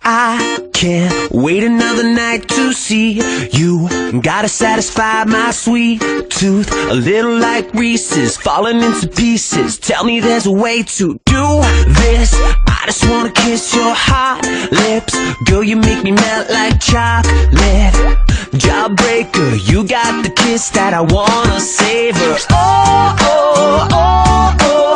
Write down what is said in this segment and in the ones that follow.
I can't wait another night to see you. Gotta satisfy my sweet tooth. A little like Reese's, falling into pieces. Tell me there's a way to do this. I just wanna kiss your hot lips. Girl, you make me melt like chocolate. Jawbreaker, you got the kiss that I wanna savor. Oh, oh, oh, oh,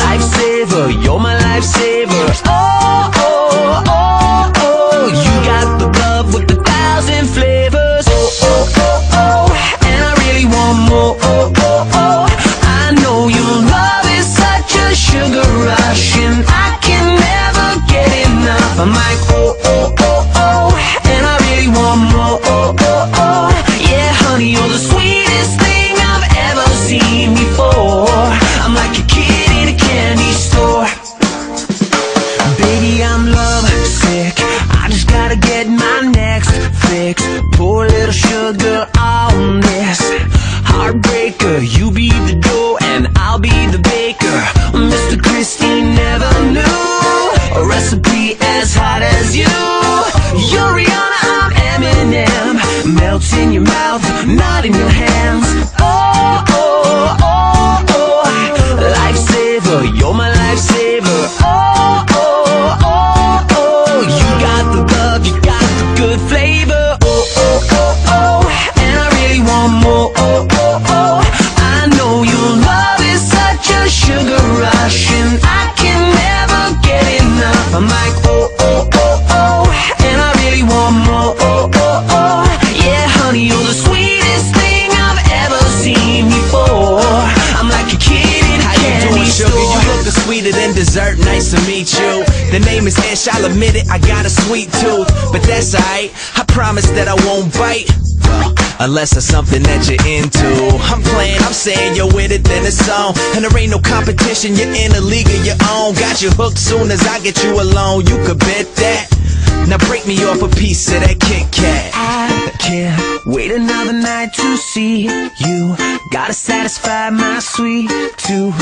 lifesaver, you're my lifesaver. Oh, oh, oh, oh, you got the love with 1,000 flavors. Oh, oh, oh, oh, and I really want more. Oh, oh, oh, I know your love is such a sugar rush, and I can never get enough. I'm like, oh, oh, oh, oh, and I really want more. Oh, oh, oh, yeah, honey, you're the sweetest thing I've ever seen before. I'm like a kid in a candy store. Baby, I'm love sick. I just gotta get my next fix. Pour a little sugar on this. Heartbreaker, you be the dough and I'll be the baker. Mr. Christie never knew a recipe as hot as you. You're Rihanna, I'm Eminem. Melts in your mouth, not in your hands. Oh, oh, oh, oh, lifesaver, you're my lifesaver. Oh, oh, oh, oh, you got the love, you got the good flavor. Oh, oh, oh, oh, and I really want more. Oh, oh, oh, I know your love is such a sugar rush, and I can never get enough. I'm like, oh, oh, oh, oh, and I really want more. Oh, oh, oh, yeah, honey, you're the sweetest thing I've ever seen before. I'm like a kid in a candy store. You look sweeter than dessert, nice to meet you. The name is Ish, I'll admit it, I got a sweet tooth. But that's alright, I promise that I won't bite. Unless it's something that you're into. I'm playing, I'm saying you're with it, then it's on. And there ain't no competition, you're in a league of your own. Got you hooked soon as I get you alone, you could bet that. Now break me off a piece of that Kit Kat. I can't wait another night to see you. Gotta satisfy my sweet tooth.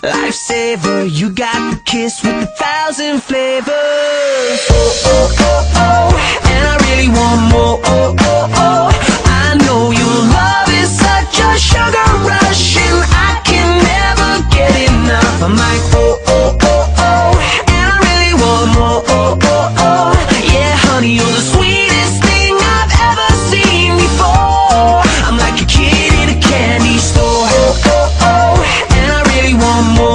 Lifesaver, you got the kiss with 1,000 flavors. Oh, oh, oh, oh, and I really want more. Oh, oh, oh, I know your love is such a sugar rush, and I can never get enough. I'm like, oh, oh, oh, oh, and I really want more. Oh, oh, oh, yeah, honey, you're the sweetest thing I've ever seen before. I'm like a kid in a candy store. Oh, oh, oh, and I really want more.